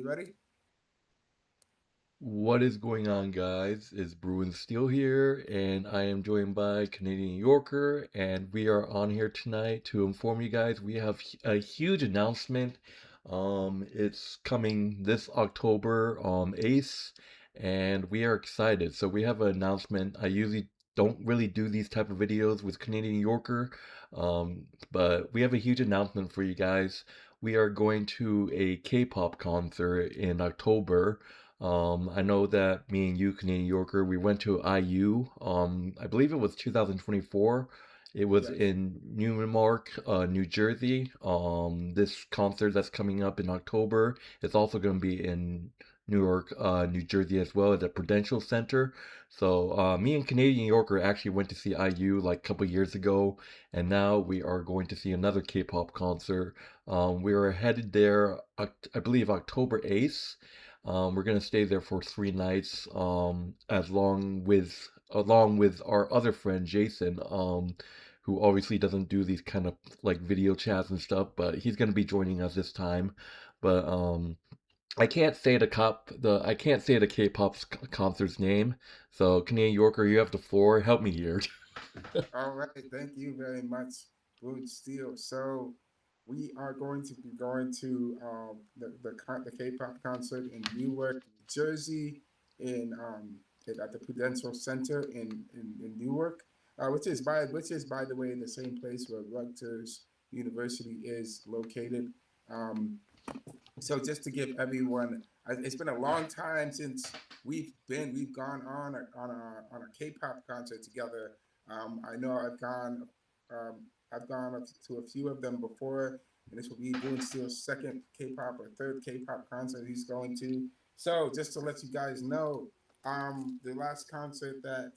ready? What is going on, guys? It's Bruin Steel here, and I am joined by Canadian Yorker, and we are on here tonight to inform you guys we have a huge announcement. It's coming this October 8th, and we are excited. So we have an announcement. I usually don't really do these type of videos with Canadian Yorker, but we have a huge announcement for you guys. We are going to a K-pop concert in October. I know that me and you, Canadian Yorker, we went to IU. I believe it was 2024. It was Yes. in Newark, New Jersey. This concert that's coming up in October is also going to be in Newark, New Jersey as well at the Prudential Center. So me and Canadian Yorker actually went to see IU like a couple years ago, and now we are going to see another K-pop concert. We are headed there, I believe, October 8th. We're gonna stay there for 3 nights, along with our other friend Jason, who obviously doesn't do these kind of like video chats and stuff, but he's gonna be joining us this time. But I can't say the K-pop concert's name. So Canadian Yorker, you have the floor. Help me here. All right. Thank you very much, Blue Steel. So we are going to be going to the K-pop concert in Newark, New Jersey, in at the Prudential Center in Newark, which is by the way the same place where Rutgers University is located. Um, so just to give everyone, it's been a long time since we've gone on a K-pop concert together. I know I've gone up to a few of them before, and this will be Boone Steele's second K-pop or third K-pop concert he's going to. So just to let you guys know, the last concert that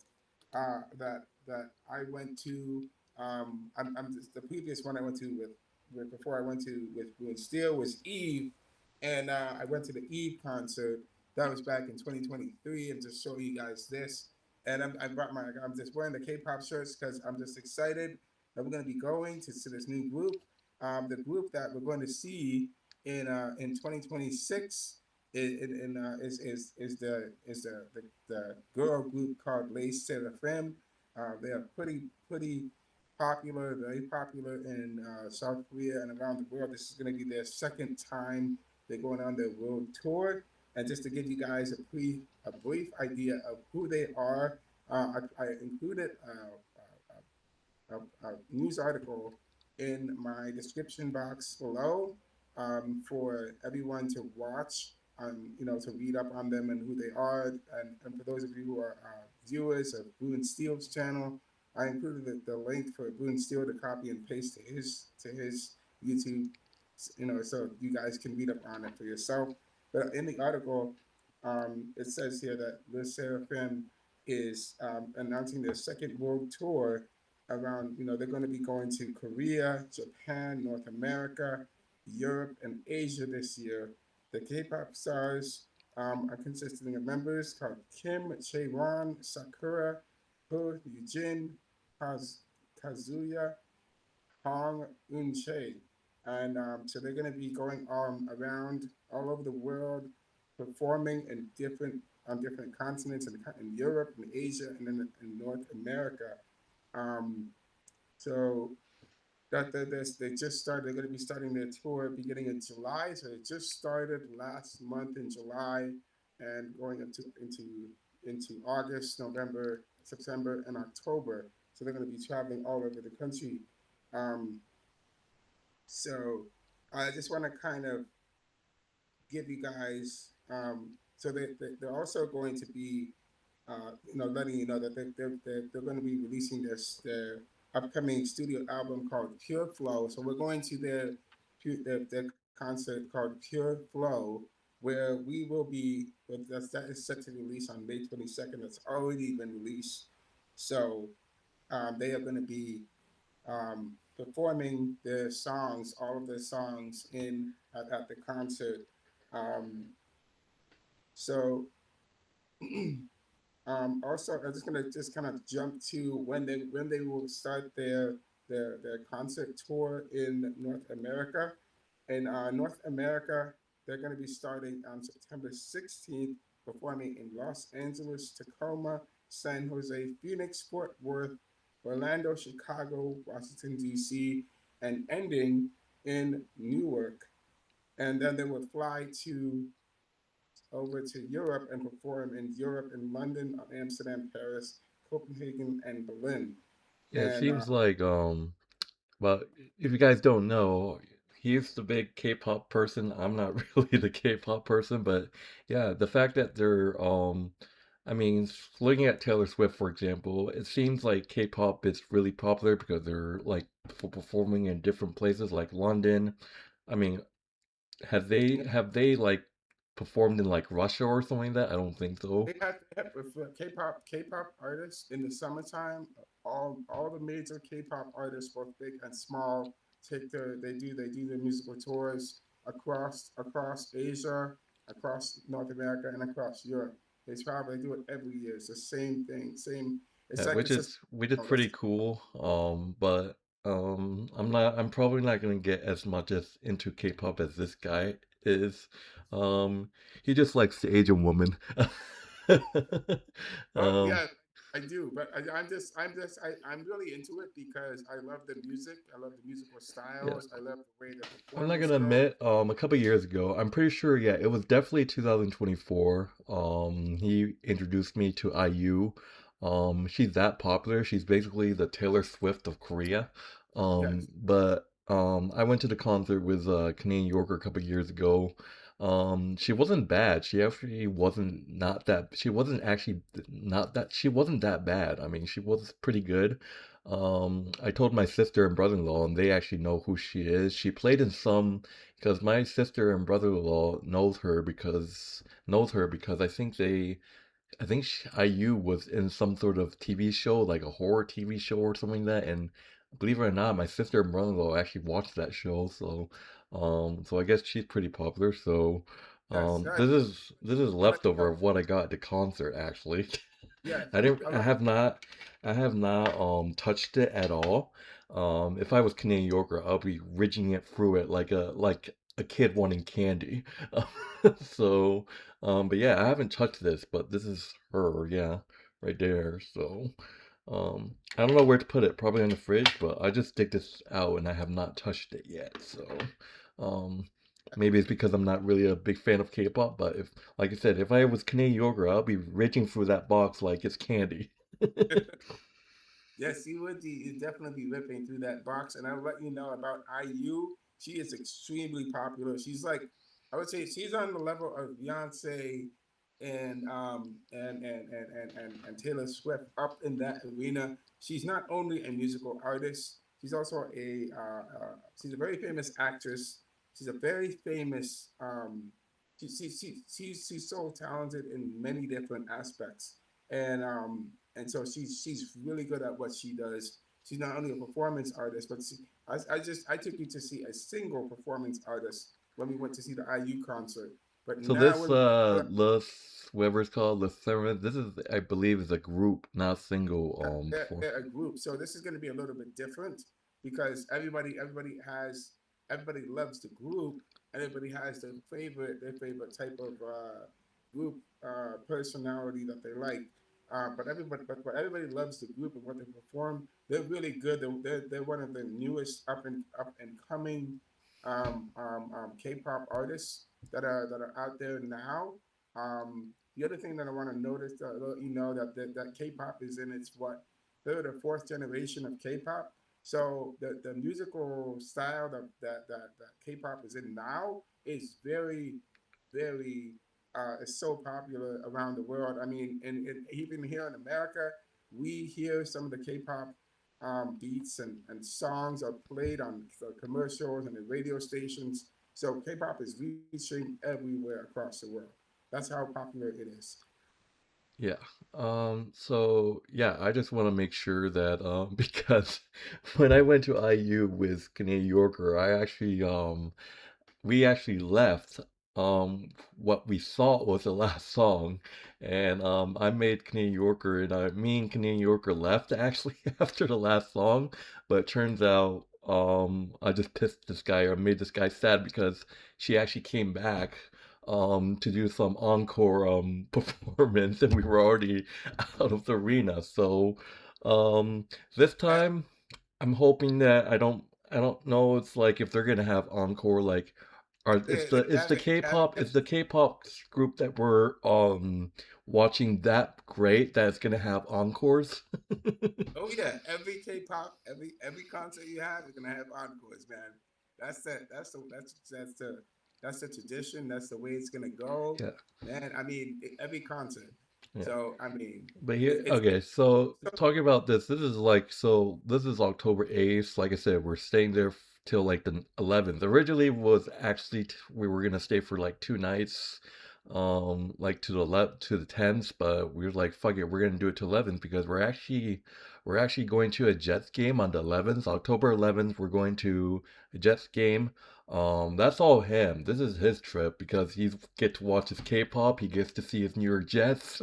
I went to, I'm just, the previous one I went to with before I went to with Boone Steele was Eve, and I went to the Eve concert. That was back in 2023, and just show you guys this. And I'm just wearing the K-pop shirts because I'm just excited that we're going to be going to this new group. The group that we're going to see in 2026 is the girl group called Les Seraphim. They are pretty popular, very popular in South Korea and around the world. This is going to be their second time they're going on their world tour. And just to give you guys a brief idea of who they are, I included a news article in my description box below for everyone to watch, to read up on them and who they are. And for those of you who are viewers of Blue and Steel's channel, I included the link for Blue and Steel to copy and paste to his YouTube, so you guys can read up on it for yourself. But in the article, it says here that Le Seraphim is announcing their second world tour around, they're going to be going to Korea, Japan, North America, Europe, and Asia this year. The K-pop stars are consisting of members called Kim, Chaewon, Sakura, Ho, Eugene, Kazuya, Hong, Eun-chae. And so they're going to be going around all over the world, performing on different continents in Europe, in Asia, and in North America. Um, so they just started. They're going to be starting their tour beginning in July. So it just started last month in July, and going into August, November, September, and October. So they're going to be traveling all over the country. Um, so I just want to kind of give you guys. So they're also going to be letting you know that they're going to be releasing their upcoming studio album called Pure Flow. So we're going to their concert called Pure Flow, where we will be. That is set to release on May 22nd. That's already been released. So they are going to be performing their songs, all of their songs at the concert. Um, so also, I'm just gonna just kind of jump to when they will start their concert tour in North America. In North America, They're going to be starting on September 16th, performing in Los Angeles, Tacoma, San Jose, Phoenix, Fort Worth, Orlando, Chicago, Washington, D.C., and ending in Newark. And then they will fly to over to Europe and perform in Europe, in London, Amsterdam, Paris, Copenhagen, and Berlin. Yeah, it And seems like but if you guys don't know, he's the big K-pop person. I'm not really the K-pop person, but yeah, the fact that they're I mean, looking at Taylor Swift, for example, it seems like K-pop is really popular because they're like performing in different places like London. I mean, have they like performed in like Russia or something like that? I don't think so. they have with K-pop artists in the summertime. All the major K-pop artists, both big and small, they do their musical tours across Asia, across North America, and across Europe. They do it every year. It's the same thing. Same. It's Yeah, like which it's just is which is oh, pretty cool. But I'm probably not gonna get as much as into K-pop as this guy is. Um, he just likes the Asian woman. oh Um, yeah, I do, but I'm really into it because I love the music. I love the musical yeah. styles. I love the way the I'm not performance gonna go. admit, a couple years ago, I'm pretty sure, yeah, it was definitely 2024. He introduced me to IU. She's that popular. She's basically the Taylor Swift of Korea. Yes. But I went to the concert with Canadian Yorker a couple years ago. She wasn't bad. She actually wasn't not that. She wasn't actually not that. She wasn't that bad. I mean, she was pretty good. I told my sister and brother-in-law, and they actually know who she is. She played in some because my sister and brother-in-law knows her because I think IU was in some sort of TV show, like a horror TV show or something like that. And believe it or not, my sister and brother-in-law actually watched that show. So I guess she's pretty popular. So, Yes. this Yes. is I'll let you leftover know. of what I got at the concert actually. Yes. I didn't. I'll I let, have not. I have not touched it at all. If I was Canadian Yorker, I'll be ridging it through it like a kid wanting candy. So, but yeah, I haven't touched this, but this is her, yeah, right there. So, I don't know where to put it. Probably on the fridge, but I just dig this out and I have not touched it yet. So, um, maybe it's because I'm not really a big fan of K-pop. But if, like I said, if I was Canadian Yorker, I'll be reaching through that box like it's candy. yes, you would be. You'd definitely be ripping through that box. And I'll let you know about IU. She is extremely popular. She's like, I would say she's on the level of Beyonce and Taylor Swift up in that arena. She's not only a musical artist, she's also she's a very famous actress. She's a very famous she's so talented in many different aspects. And so she's really good at what she does. She's not only a performance artist, but I took you to see a single performance artist when we went to see the IU concert. But So now this we're whatever it's called, the Seventh, this is I believe is a group, not single for they're a group. So this is going to be a little bit different because everybody loves the group. Everybody has their favorite type of group personality that they like. But everybody loves the group and what they perform. They're really good. They're one of the newest up and coming K-pop artists that are out there now. The other thing that I want to notice, let you know that K-pop is in its what third or fourth generation of K-pop. So the musical style that K-pop is in now is very is so popular around the world. I mean, and even here in America, we hear some of the K-pop beats and songs are played on the commercials and the radio stations. So K-pop is reaching everywhere across the world. That's how popular it is. yeah. So yeah, I just want to make sure that because when I went to IU with Canadian Yorker, we actually left what we thought was the last song, and I made Canadian Yorker and me and Canadian Yorker left actually after the last song, but it turns out I just pissed this guy or made this guy sad because she actually came back to do some encore performance and we were already out of the arena. So um this Yeah, time I'm hoping that I don't know it's like if they're gonna have encore like are it's the K-pop group that we're watching that great that it's gonna have encores. oh yeah, every K-pop, every concert you have, you're gonna have encores, man. That's the tradition. That's the way it's gonna go, Yeah. man. I mean, every concert. Yeah. So I mean, But here, it's okay, so so talking about this, this is October 8th. Like I said, we're staying there till like the 11th. Originally was actually we were gonna stay for like 2 nights, like to the 10th, but we were like, fuck it, we're gonna do it to 11th because we're actually going to a Jets game on the 11th, October 11th. We're going to a Jets game. That's all him. This is his trip because he get to watch his K-pop. He gets to see his New York Jets.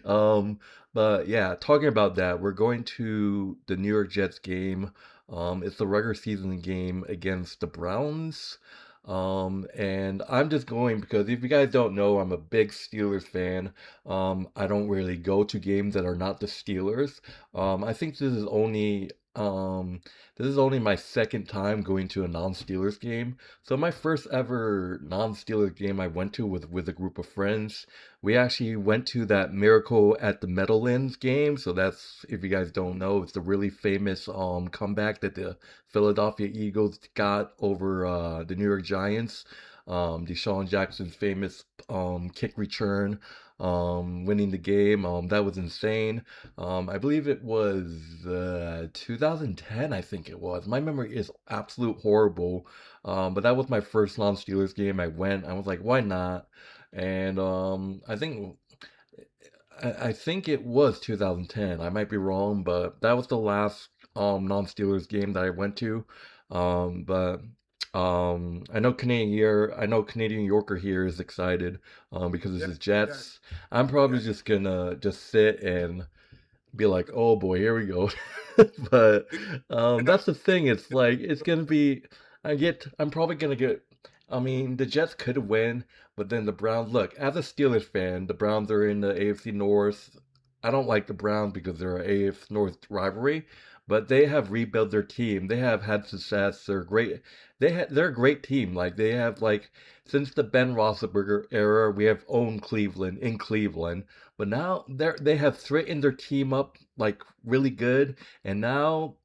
Um, but yeah, talking about that, we're going to the New York Jets game. It's the regular season game against the Browns. And I'm just going because if you guys don't know, I'm a big Steelers fan. I don't really go to games that are not the Steelers. I think this is only my second time going to a non-Steelers game. So my first ever non-Steelers game I went to with a group of friends. We actually went to that Miracle at the Meadowlands game. So that's, if you guys don't know, it's the really famous comeback that the Philadelphia Eagles got over the New York Giants. Deshaun Jackson's famous kick return, winning the game. That was insane. I believe it was 2010, I think it was. My memory is absolute horrible. But that was my first non-Steelers game. I went. I was like, why not? And I think it was 2010. I might be wrong, but that was the last non-Steelers game that I went to. But I know Canadian Yorker here is excited because it's yes, his yes, Jets. I'm probably yes. just gonna just sit and be like, oh boy, here we go. But that's the thing. It's like it's gonna be. I'm probably gonna get. I mean, the Jets could win, but then the Browns. Look, as a Steelers fan, the Browns are in the AFC North. I don't like the Browns because they're an AFC North rivalry, but they have rebuilt their team. They have had success. They're great. They're a great team. Like they have like since the Ben Roethlisberger era, we have owned Cleveland in Cleveland. But now they have threatened their team up like really good, and now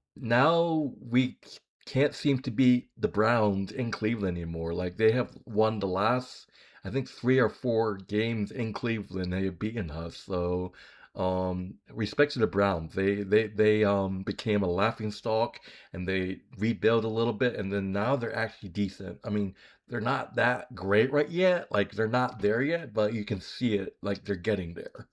we can't seem to beat the Browns in Cleveland anymore. Like they have won the last, I think 3 or 4 games in Cleveland. They have beaten us. So respect to the Browns. They became a laughing stock and they rebuilt a little bit, and then now they're actually decent. I mean, they're not that great right yet. Like they're not there yet, but you can see it. Like they're getting there.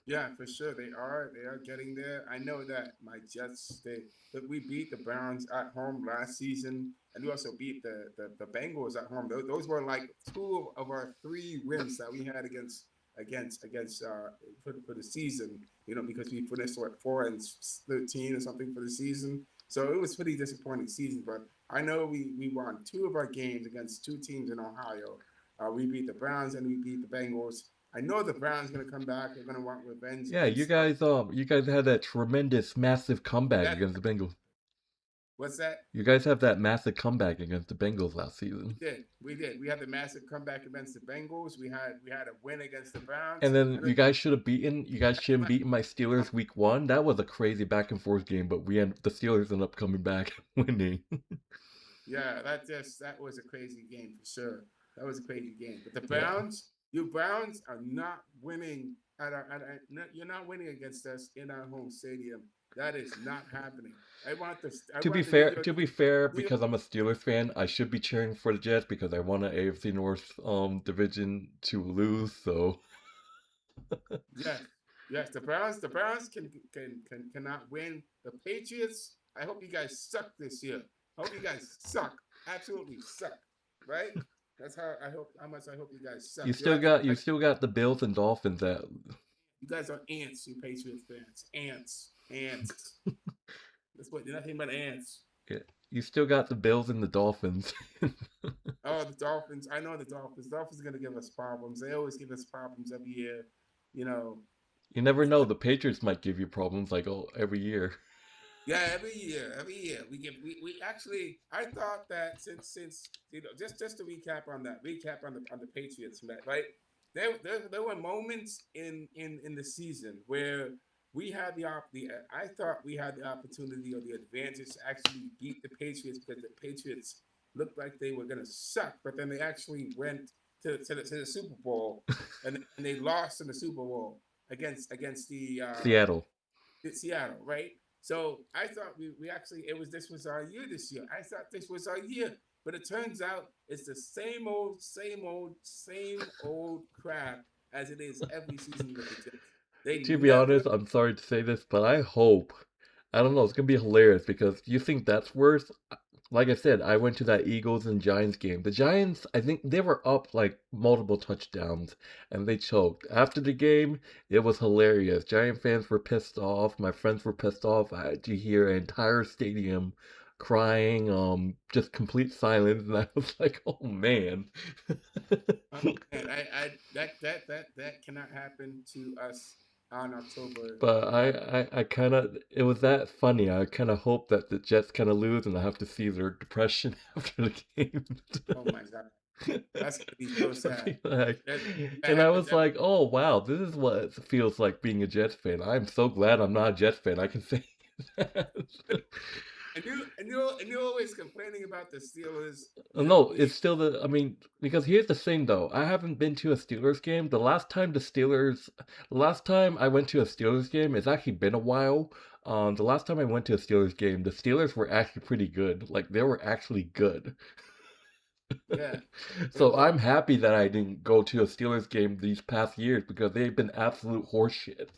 Yeah, for sure. They are getting there. I know that my Jets, that we beat the Browns at home last season, and we also beat the Bengals at home. Those were like two of our three wins that we had against for the season. You know, because we finished what 4-13 or something for the season. So it was pretty disappointing season. But I know we won two of our games against two teams in Ohio. We beat the Browns and we beat the Bengals. I know the Browns going to come back. They're going to want revenge Yeah, against. you guys had that tremendous, massive comeback Yeah, against the Bengals. what's that? You guys have that massive comeback against the Bengals last season. We did. We did. We had the massive comeback against the Bengals. We had a win against the And Browns. then And you then guys should have beaten. You guys shouldn't beaten my um, Steelers week 1. That was a crazy back and forth game, but the Steelers ended up coming back and winning. yeah, that was a crazy game for sure. That was a crazy game. But the Yeah. Browns, you Browns are not winning you're not winning against us in our home stadium. That is not happening. I want the New York To be fair, New York. because I'm a Steelers fan, I should be cheering for the Jets because I want an AFC North division to lose. So Yes, yes. The Browns cannot win. The Patriots. I hope you guys suck this year. I hope you guys suck. Absolutely suck. Right? That's how much I hope you guys suck. you still got the Bills and Dolphins that You guys are ants. You Patriots fans. Ants. Ants. That's what. You're nothing but ants. yeah, you still got the Bills and the Dolphins. Oh, the Dolphins. I know the Dolphins. Dolphins are going to give us problems. They always give us problems every year. You know, You never know, the Patriots might give you problems like oh every year. yeah, every year we actually. I thought that since just to recap on the Patriots, right? There were moments in the season where we had the I thought we had the opportunity or the advantage to actually beat the Patriots because the Patriots looked like they were gonna suck, but then they actually went to the Super Bowl and they lost in the Super Bowl against Seattle. the Seattle, right? So I thought we actually it was this was our year this year. I thought this was our year, but it turns out it's the same old crap as it is every season with the Jets. They To be never. honest, I'm sorry to say this, but I hope. I don't know, it's gonna be hilarious because you think that's worse? Like I said, I went to that Eagles and Giants game. The Giants, I think they were up like multiple touchdowns and they choked. After the game, it was hilarious. Giant fans were pissed off. My friends were pissed off. I had to hear an entire stadium crying, just complete silence. And I was like, oh man. Oh man, I that cannot happen to us on October But 11th. I kind of, it was that funny. I kind of hope that the Jets kind of lose and I have to see their depression after the game. Oh my God, that's gonna be so I'd sad. be like, That and I happens was every. like, oh wow, this is what it feels like being a Jets fan. I'm so glad I'm not a Jets fan. I can say that. And you're always complaining about the Steelers. No, it's still the. I mean, because here's the thing, though. I haven't been to a Steelers game. The last time I went to a Steelers game, it's actually been a while. The last time I went to a Steelers game, the Steelers were actually pretty good. Like they were actually good. Yeah, So well, I'm happy that I didn't go to a Steelers game these past years because they've been absolute horseshit.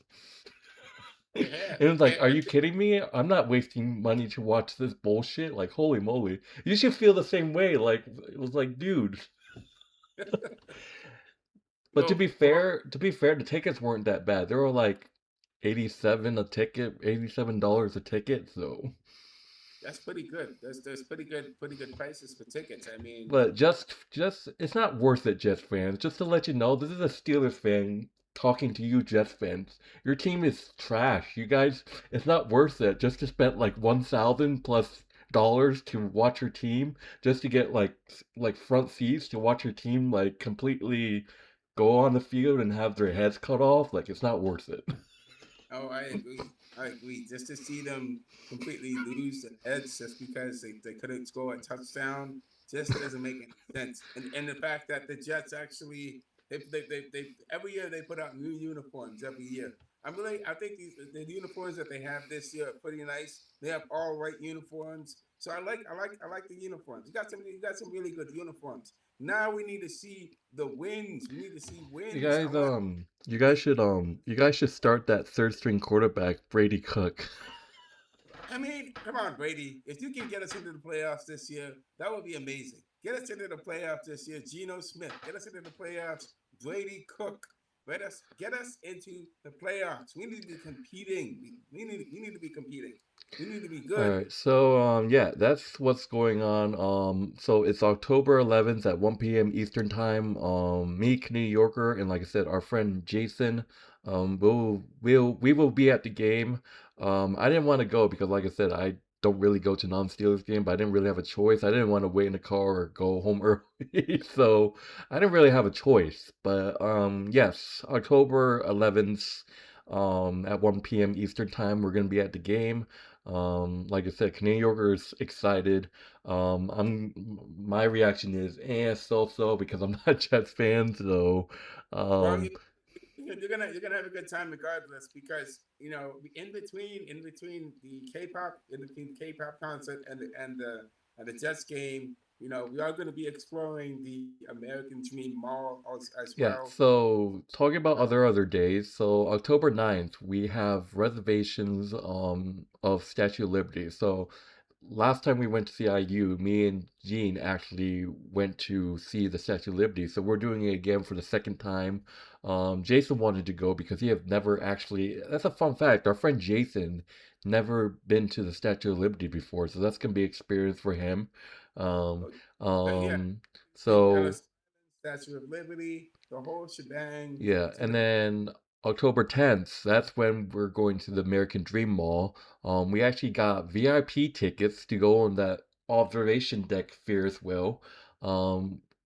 they have. And it's like, are you kidding me? I'm not wasting money to watch this bullshit. Like, holy moly. You should feel the same way. Like, it was like, dude. But Well, well, to be fair, the tickets weren't that bad. They were like 87 a ticket, $87 a ticket, so that's pretty good. There's pretty good prices for tickets. I mean, but just it's not worth it, Jets fans. Just to let you know, this is a Steelers fan talking to you, Jets fans. Your team is trash. You guys, it's not worth it just to spend like 1,000 plus dollars to watch your team, just to get like front seats to watch your team like completely go on the field and have their heads cut off. Like it's not worth it. oh, I agree. I agree. Just to see them completely lose their heads just because they couldn't score a touchdown just doesn't make any sense. And the fact that the Jets actually they every year they put out new uniforms every year. I think the uniforms that they have this year are pretty nice. They have all white uniforms. So I like the uniforms. You got some really good uniforms. Now we need to see the wins. We need to see wins. I want You guys should start that third string quarterback, Brady Cook. I mean, come on, Brady. If you can get us into the playoffs this year, that would be amazing. Get us into the playoffs this year, Geno Smith. Get us into the playoffs, Brady Cook. Get us into the playoffs. We need to be competing. We need to be competing. We need to be All good. right, so yeah, that's what's going on. So it's October 11th at 1 p.m. Eastern Time. Me, New Yorker, and like I said, our friend Jason, we will be at the game. I didn't want to go because, like I said, I don't really go to non-Steelers game, but I didn't really have a choice. I didn't want to wait in the car or go home early, so I didn't really have a choice. But yes, October 11th, at 1 p.m. Eastern Time, we're gonna be at the game. Like I said, Canadian Yorker is excited. My reaction is so because I'm not a Jets fan, so Well, um you're gonna have a good time regardless because in between the K-pop concert and the Jets game, we are going to be exploring the American Dream Mall as yeah, well. so talking about other days, so October 9th, we have reservations of Statue of Liberty. So last time we went to see IU, me and Gene actually went to see the Statue of Liberty. So we're doing it again for the second time. Jason wanted to go because he have never actually. That's a fun fact. Our friend Jason never been to the Statue of Liberty before, so that's gonna be experience for him. Um, Oh, yeah, um, seen so Ellis Island, Statue of Liberty, the whole shebang. yeah, So and that, then October 10th, that's when we're going to the American Dream Mall. We actually got VIP tickets to go on that observation deck Ferris wheel.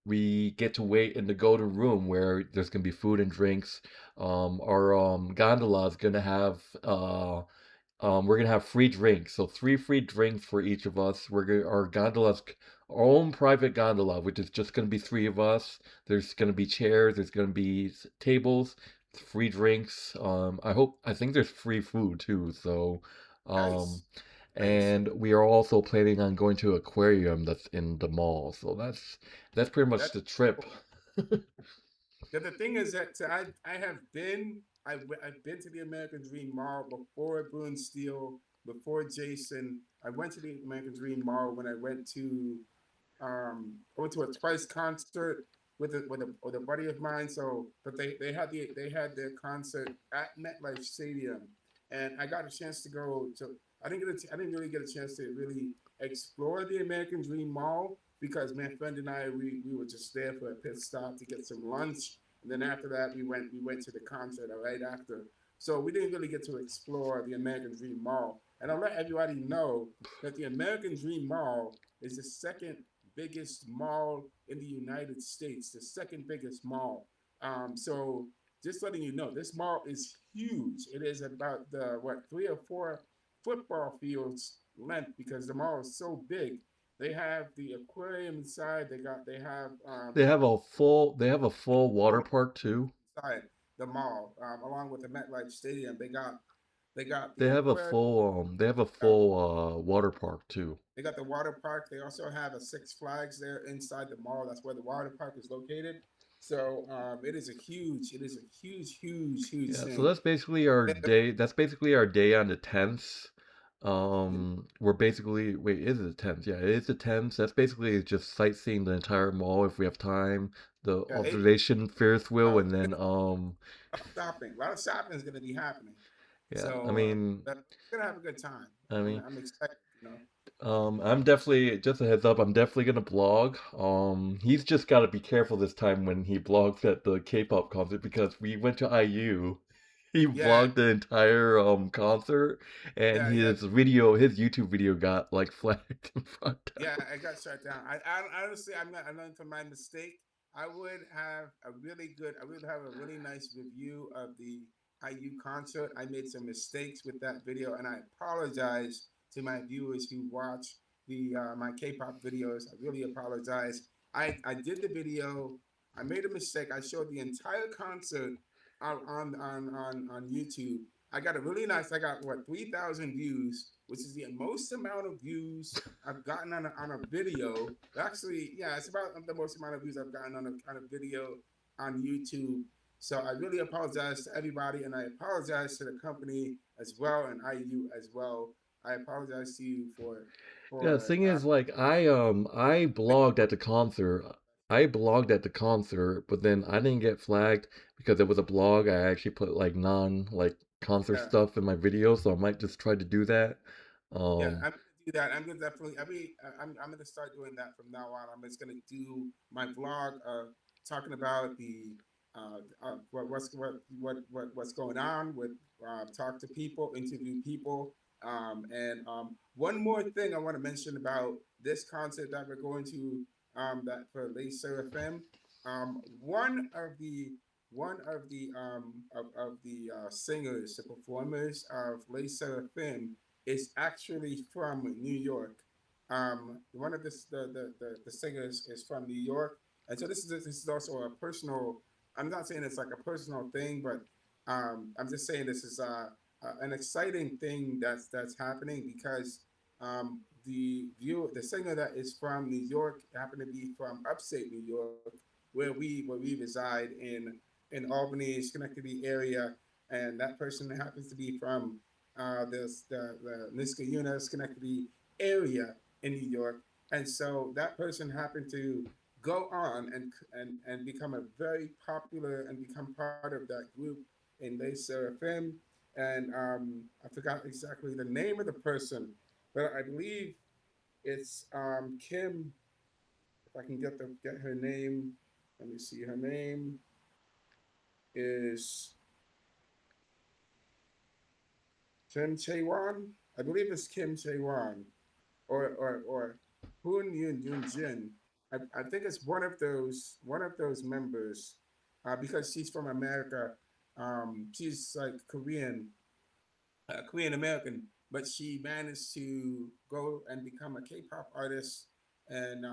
We get to wait in the golden room where there's gonna be food and drinks. Our gondola is gonna have we're gonna have free drinks, so three free drinks for each of us. Our gondola's our own private gondola, which is just gonna be three of us. There's gonna be chairs, there's gonna be tables, free drinks. I think there's free food too. So, um, nice, nice. and we are also planning on going to aquarium that's in the mall. So that's pretty much That's the trip. cool. Yeah, the thing is that I have been I've been to the American Dream Mall before Bruin Steel, before Jason. I went to the American Dream Mall when I went to a Twice concert with a buddy of mine. So, but they had their concert at MetLife Stadium, and I got a chance to go to. I didn't really get a chance to really explore the American Dream Mall because my friend and I we were just there for a pit stop to get some lunch, and then after that we went to the concert right after. So we didn't really get to explore the American Dream Mall, and I'll let everybody know that the American Dream Mall is the second biggest mall in the United States, the second biggest mall. So just letting you know, this mall is huge. It is about the what 3 or 4 football fields length because the mall is so big. They have the aquarium inside. They have They have a full water full park too. inside the mall along with the MetLife Stadium. They got They the have a aquarium. Uh, full water park too. they got the water park. They also have a Six Flags there inside the mall. That's where the water park is located. So it is a huge Yeah, so thing. that's basically our day. That's basically our day on the 10th. We're basically wait, is it the 10th? Yeah, it is the 10th. That's basically just sightseeing the entire mall if we have time. The Yeah, observation Ferris wheel, and then shopping. A lot of shopping is going to be happening. yeah, So but we're gonna have a good time. I mean, I'm excited. You know. I'm definitely just a heads up. I'm definitely gonna blog. He's just got to be careful this time when he blogs at the K-pop concert because we went to IU. He Yeah, vlogged the entire concert, and yeah. his YouTube video got like flagged in front Yeah, of. I got shut down. I honestly, I learned from my mistake. I would have a really nice review of the IU concert. I made some mistakes with that video, and I apologize to my viewers who watch the my K-pop videos. I really apologize. I did the video. I made a mistake. I showed the entire concert on YouTube. I got a really nice. I got what 3,000 views, which is the most amount of views I've gotten on a video. Actually, yeah, it's about the most amount of views I've gotten on a video on YouTube. So I really apologize to everybody, and I apologize to the company as well, and IU as well. I apologize to you Yeah, the for thing is, like, I blogged at the concert. I blogged at the concert, but then I didn't get flagged because it was a blog. I actually put like non like concert yeah. stuff in my video, so I might just try to do that. Yeah, Um, I'm gonna do that. I'm gonna definitely. I'm gonna start doing that from now on. I'm just gonna do my vlog, talking about the what's going on with talk to people, interview people, and one more thing I want to mention about this concert that we're going to that for Les Seraphim. One of the singers, the performers of Les Seraphim is actually from New York. One of the singers is from New York, and so this is also a personal. I'm not saying it's like a personal thing, but I'm just saying this is an exciting thing that's happening because the singer that is from New York happened to be from upstate New York, where we reside in Albany, Schenectady area, and that person happens to be from the Niskayuna, Schenectady area in New York, and so that person happened to go on and become a very popular and become part of that group in Les Seraphim. And I forgot exactly the name of the person, but I believe it's Kim. If I can get her name, let me see. Her name is Kim Chae-won. I believe it's Kim Chae-won or Hoon Yoon Jin. I think it's one of those members because she's from America. She's like Korean American, but she managed to go and become a K-pop artist, and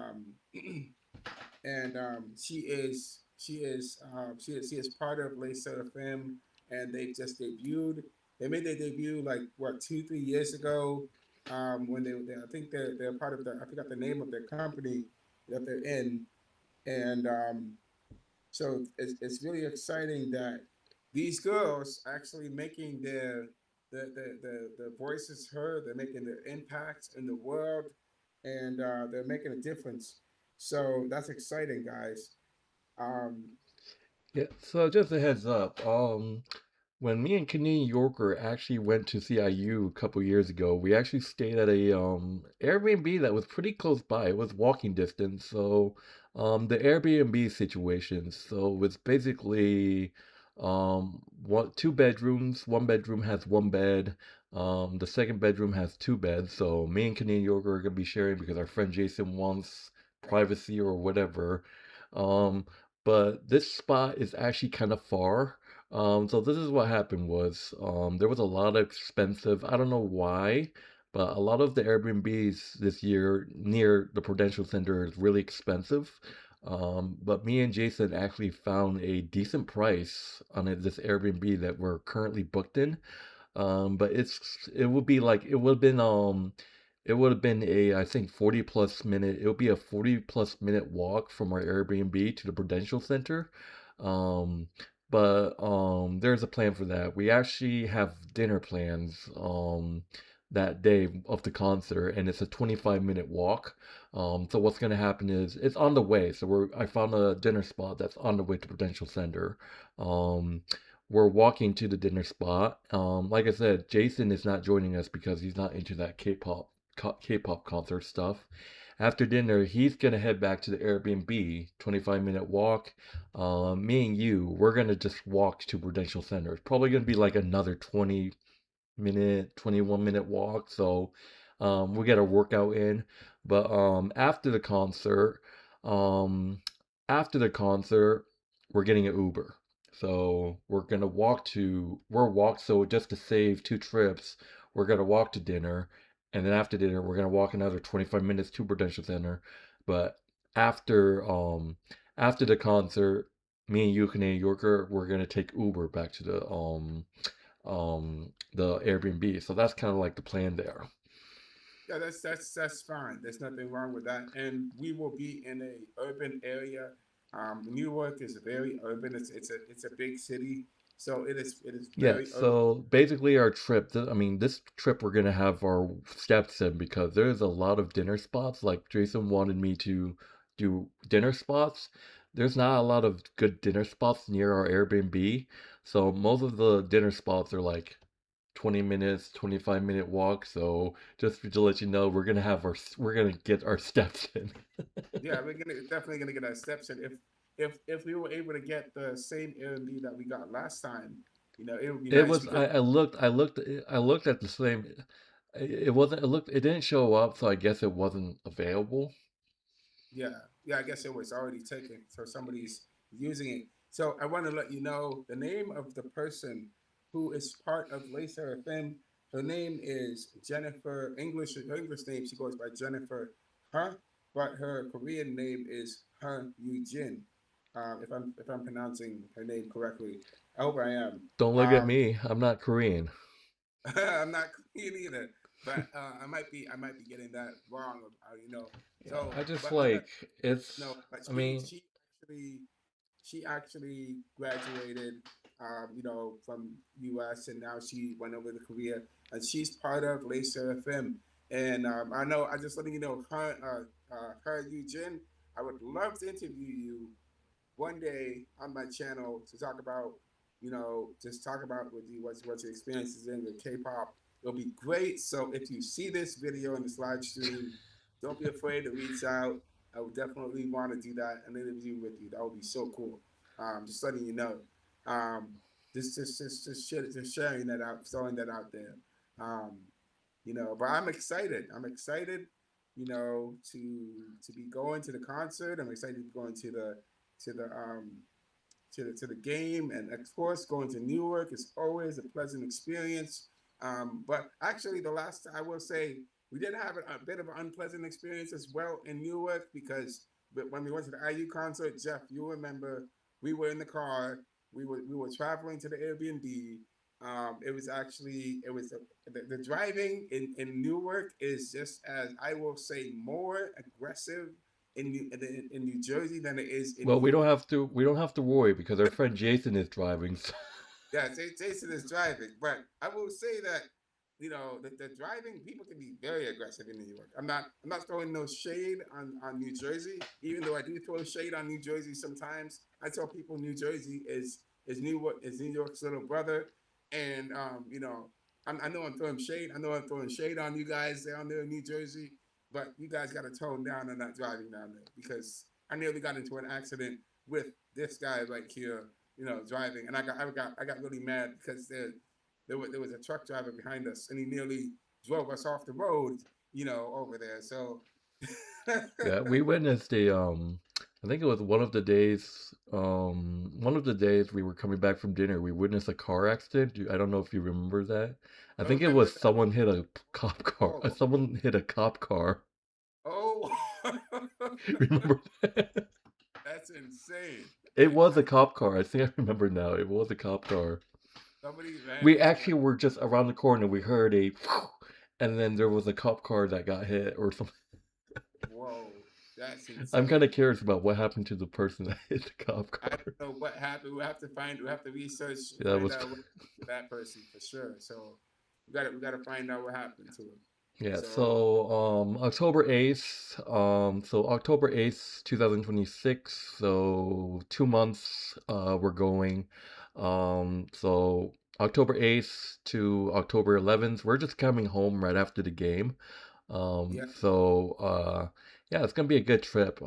she is part of Les Seraphim, and they've just debuted. They made their debut like what 2 3 years ago. When I think they're part of the I forgot the name of their company that they're in, and so it's really exciting that these girls actually making their voices heard. They're making their impact in the world, and they're making a difference. So that's exciting, guys. Um, Yeah, so just a heads up. When me and Canadian Yorker actually went to CIU a couple years ago, we actually stayed at a Airbnb that was pretty close by. It was walking distance. So the Airbnb situation. So it's basically one 2 bedrooms. One bedroom has one bed. The second bedroom has two beds. So me and Canadian Yorker are gonna be sharing because our friend Jason wants privacy or whatever. Um, but this spot is actually kind of far. So this is what happened was there was a lot of expensive, I don't know why, but a lot of the Airbnbs this year near the Prudential Center is really expensive. But me and Jason actually found a decent price on this Airbnb that we're currently booked in. But it would be like it would have been a I think 40 plus minute it would be a 40 plus minute walk from our Airbnb to the Prudential Center. Um but there's a plan for that. We actually have dinner plans that day of the concert, and it's a 25-minute walk. So what's gonna happen is it's on the way. So I found a dinner spot that's on the way to Prudential Center. Um we're walking to the dinner spot. Like I said, Jason is not joining us because he's not into that K-pop concert stuff. After dinner, he's gonna head back to the Airbnb, 25-minute walk. Me and you, we're gonna just walk to Prudential Center. It's probably gonna be like another 20-minute, 21-minute walk. So we get a workout in. But um, after the concert, we're getting an Uber. So so just to save 2 trips, we're gonna walk to dinner, and then after dinner, we're gonna walk another 25 minutes to Prudential Center. But after um after the concert, me and you, Canadian Yorker, we're gonna take Uber back to the Airbnb. So that's kind of like the plan there. yeah, that's fine. There's nothing wrong with that. And we will be in a urban area. Newark is very urban. It's a big city, so it is Yeah, very urban. so basically our trip, I mean, this trip we're gonna have our steps in because there's a lot of dinner spots. Like Jason wanted me to do dinner spots. There's not a lot of good dinner spots near our Airbnb. So most of the dinner spots are like 20 minutes, 25-minute walk. So just to let you know, we're gonna get our steps in. Yeah, we're gonna definitely gonna get our steps in. If we were able to get the same Airbnb that we got last time, it would be It nice was because I looked at the same it wasn't it didn't show up, so I guess it wasn't available. yeah, yeah, I guess it was already taken, so somebody's using it. So I want to let you know the name of the person who is part of Les Seraphim. Her name is Jennifer English. Her English name she goes by Jennifer, huh? But her Korean name is Han Jin. If I'm pronouncing her name correctly, I hope I am. Don't look at Um, me. I'm not Korean. I'm not Korean either, but I might be getting that wrong. Yeah, So I just but like no, it's but I she mean, she actually she actually graduated, from U.S. and now she went over to Korea, and she's part of Les Seraphim. And I know I just letting you know, her Eugene, I would love to interview you one day on my channel to talk about, just talk about with you what's your experiences in with K-pop. It'll be great. So if you see this video in this live stream, don't be afraid to reach out. I would definitely want to do that and interview with you. That would be so cool. Just letting you know. Um, just sharing that out, throwing that out there. Um, but I'm excited. I'm excited, to be going to the concert. I'm excited to be going to the to the game, and of course going to Newark is always a pleasant experience. But actually, the last I will say we did have a bit of an unpleasant experience as well in Newark because when we went to the IU concert, Jeff, you remember we were in the car. We were traveling to the Airbnb. The driving in Newark is just as I will say more aggressive in New Jersey than it is in Well, New York. we don't have to worry because our friend Jason is driving. So. Yeah, Jason is driving, but I will say that the driving people can be very aggressive in New York. I'm not throwing no shade on New Jersey, even though I do throw shade on New Jersey sometimes. I tell people New Jersey is New York's little brother, and I know I'm throwing shade. I know I'm throwing shade on you guys down there in New Jersey, but you guys got to tone down on that driving down there because I nearly got into an accident with this guy right here, driving, and I got really mad because there was a truck driver behind us, and he nearly drove us off the road, over there. So, Yeah, we witnessed I think it was one of the days we were coming back from dinner, we witnessed a car accident. I don't know if you remember that. I I think it remember was that. someone hit a cop car. Oh, Someone hit a cop car. oh, Remember that? that's insane. It was a I cop car. I think I remember now. It was a cop car. somebody ran We into actually were just around the corner. We heard a, and then there was a cop car that got hit or something. whoa, that's I'm kind insane. of curious about what happened to the person that hit the cop I don't car. know what happened. We have to research, That find was out what happened to that person for sure. So we gotta find out what happened to him. yeah. So So October 8th, 2026. So 2 months. We're going. So October 8th to October 11th. We're just coming home right after the game. yeah. Yeah, it's gonna be a good trip.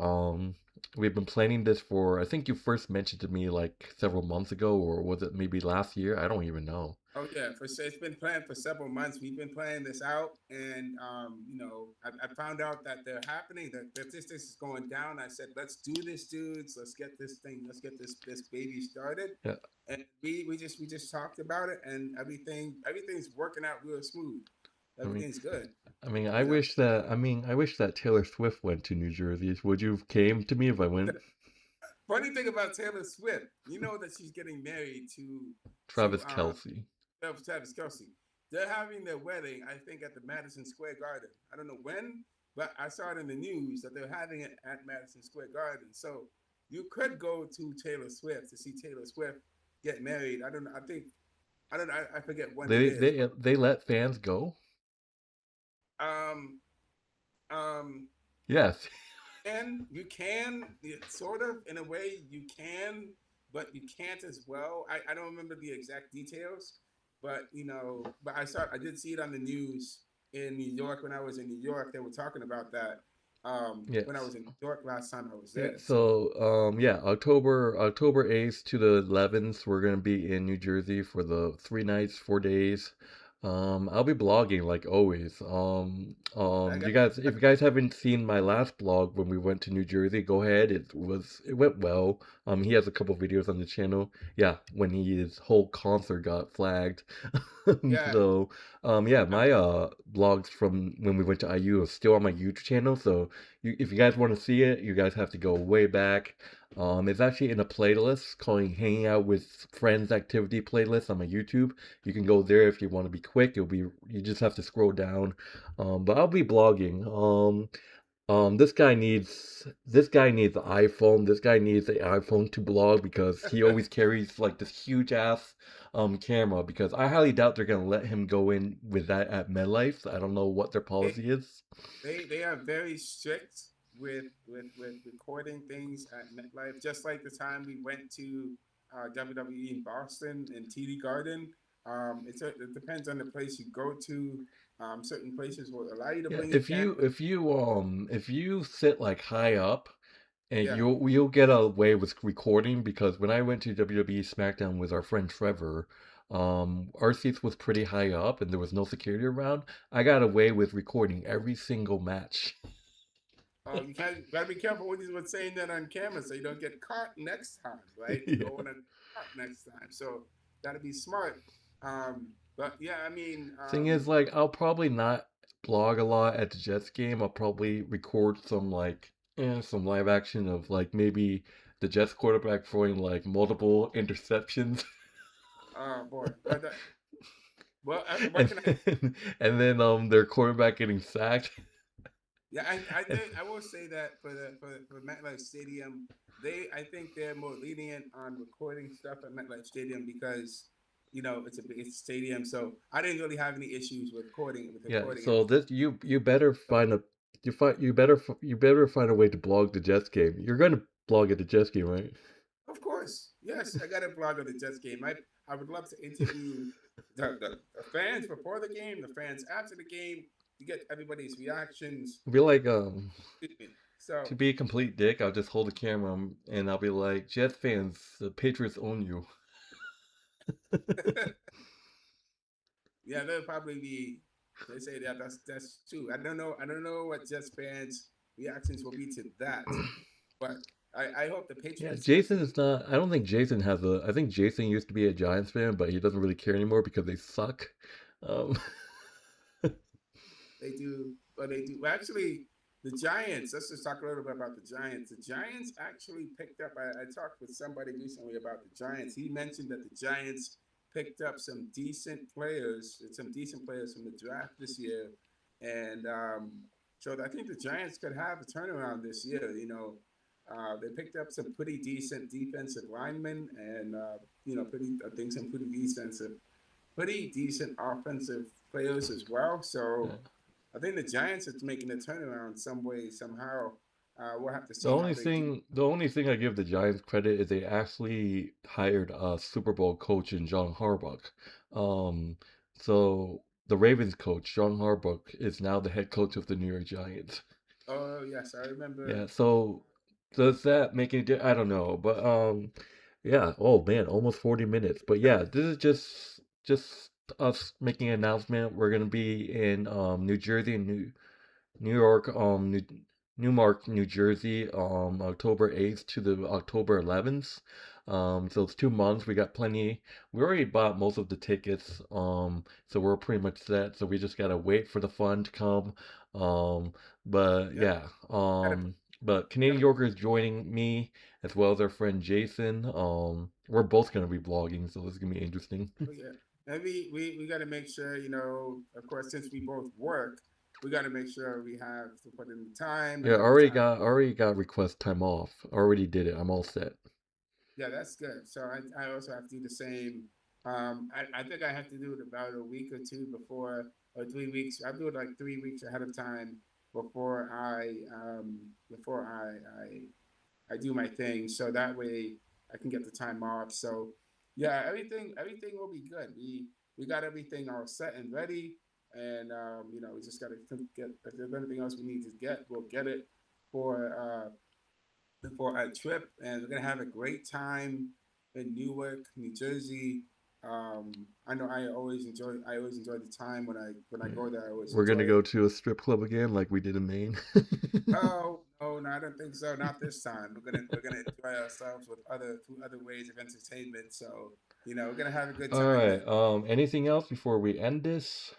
We've been planning this for, I think you first mentioned to me like several months ago, or was it maybe last year? I don't even know. Oh yeah, for sure. It's been planned for several months. We've been planning this out, and I found out that they're happening. That this is going down. I said, let's do this, dudes. Let's get this thing. Let's get this baby started. Yeah, And we just talked about it, and everything's working out real smooth. I mean, Everything's good. I mean, You know. I wish that Taylor Swift went to New Jersey. Would you have came to me if I went? Funny thing about Taylor Swift, you know that she's getting married to Travis Kelsey. Travis Kelsey. They're having their wedding, I think, at the Madison Square Garden. I don't know when, but I saw it in the news that they're having it at Madison Square Garden. So you could go to Taylor Swift to see Taylor Swift get married. I don't know. I don't know. I forget when it is. They let fans go. Um, um, Yes. and you can sort of in a way you can, but you can't as well. I don't remember the exact details, but I did see it on the news in New York when I was in New York. They were talking about that when I Yes. was in New York last time I was Yeah, there. So so yeah, October 8th to the 11th, we're gonna be in New Jersey for the 3 nights, 4 days. I'll be blogging like always. I got You guys, if you guys haven't seen my last blog when we went to New Jersey, go ahead. It went well. He has a couple videos on the channel. Yeah, when his whole concert got flagged. yeah. So, yeah, I'm, my blogs from when we went to IU are still on my YouTube channel. So if you guys want to see it, you guys have to go way back. It's actually in a playlist called "Hanging Out with Friends Activity" playlist on my YouTube. You can go there if you want to be quick. You just have to scroll down. But I'll be blogging. this guy needs an iPhone. This guy needs an iPhone to blog because he always carries like this huge ass camera because I highly doubt they're gonna let him go in with that at MedLife. I don't know what their They policy is. they are very strict with recording things at MetLife. Just like the time we went to WWE in Boston in TD Garden. It depends on the place you go to. Certain places will allow you to Yeah, bring your if you camera. if you if you sit like high up and Yeah. you'll get away with recording because when I went to WWE SmackDown with our friend Trevor, our seats was pretty high up and there was no security around. I got away with recording every single match. You can't gotta be careful when you're saying that on camera so you don't get caught next time, right? You don't Yeah. want to get caught next time. So gotta be smart. But yeah, I mean, Thing is, like, I'll probably not blog a lot at the Jets game. I'll probably record some live action of like maybe the Jets quarterback throwing like multiple interceptions. oh boy. Well, what and can I? and then their quarterback getting sacked. Yeah, I think I will say that for MetLife Stadium, I think they're more lenient on recording stuff at MetLife Stadium because it's a big stadium. So I didn't really have any issues with Yeah, recording so anything. this you better find a you better find a way to blog the Jets game. You're gonna blog at the Jets game, right? Of course, yes, I got a blog on the Jets game. I would love to interview the fans before the game, the fans after the game, to get everybody's reactions. Be like Excuse me. So to be a complete dick, I'll just hold the camera and I'll be like, Jets fans, the Patriots own you. yeah, they'll probably be. They say that that's true. I don't know what Jets fans' reactions will be to that, but I hope the Yeah, Patriots Jason continue. is not. I don't think Jason has a. I think Jason used to be a Giants fan, but he doesn't really care anymore because they suck. Um, They do, but they do. Well, actually, the Giants. Let's just talk a little bit about the Giants. The Giants actually picked up. I talked with somebody recently about the Giants. He mentioned that the Giants picked up some decent players from the draft this year, and so I think the Giants could have a turnaround this year. They picked up some pretty decent defensive linemen, and I think some pretty decent offensive players as well. So yeah. I think the Giants are making a turnaround some way, somehow. We'll have to The see how only they do. thing, the only thing I give the Giants credit is they actually hired a Super Bowl coach in John Harbaugh. Um, so the Ravens coach, John Harbaugh, is now the head coach of the New York Giants. Oh yes, I remember. Yeah, so does that make any I don't know, but yeah, oh man, almost 40 minutes. But yeah, this is just us making an announcement. We're gonna be in New Jersey and New York, Newmark, New Jersey, October 8th to the October 11th. So it's 2 months. We got plenty. We already bought most of the tickets. So we're pretty much set. So we just gotta wait for the fun to come. Um, but Yeah, yeah. gotta But Canadian gotta. Yorker is joining me as well as our friend Jason. We're both gonna be vlogging, so this is gonna be interesting. Oh yeah, maybe we got to make sure. Of course, since we both work, we got to make sure we have to put in the time and Yeah, have the time. already got request time off. Already did it. I'm all set. Yeah, that's good. So I also have to do the same. I think I have to do it about a week or two before, or 3 weeks. I do it like 3 weeks ahead of time before I do my thing, so that way I can get the time off. So yeah, everything will be good. We got everything all set and ready, and we just got to get if there's anything else we need to get, we'll get it for our trip, and we're gonna have a great time in Newark, New Jersey. I know I always enjoy the time when I Yeah. go there. I always We're enjoy gonna it. go to a strip club again like we did in Maine. Oh no, no, I don't think so. Not this time. We're gonna enjoy ourselves with other ways of entertainment. So we're gonna have a good All time right. there. Anything else before we end this?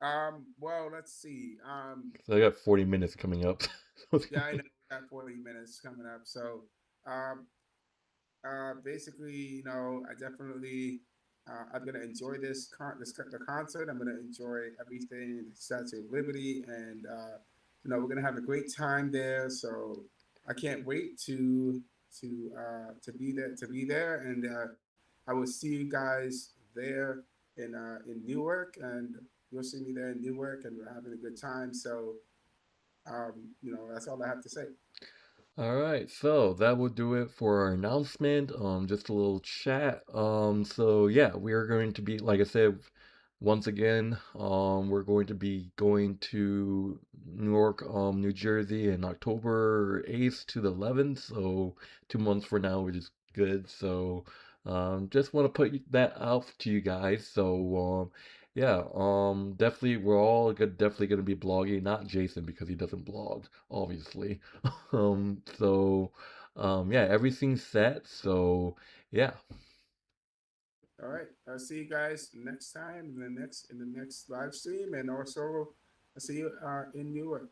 Well, let's see. 'Cause I got 40 minutes coming up. So it's Yeah, gonna I know be- we got 40 minutes coming up. So, um, basically, I definitely, I'm gonna enjoy the concert. I'm gonna enjoy everything, the Statue of Liberty, and we're gonna have a great time there. So I can't wait to be there and I will see you guys there in Newark, and you'll see me there in Newark, and we're having a good time. So that's all I have to say. All right, so that will do it for our announcement. Just a little chat. So yeah, we are going to be, like I said, once again, we're going to be going to Newark, New Jersey, in October 8th to the 11th. So 2 months for now, which is good. So, just want to put that out to you guys. So, yeah, definitely, we're all definitely gonna be blogging. Not Jason because he doesn't blog, obviously. So, yeah, everything's set. So, yeah. All right, I'll see you guys next time in the next live stream, and also I'll see you in Newark.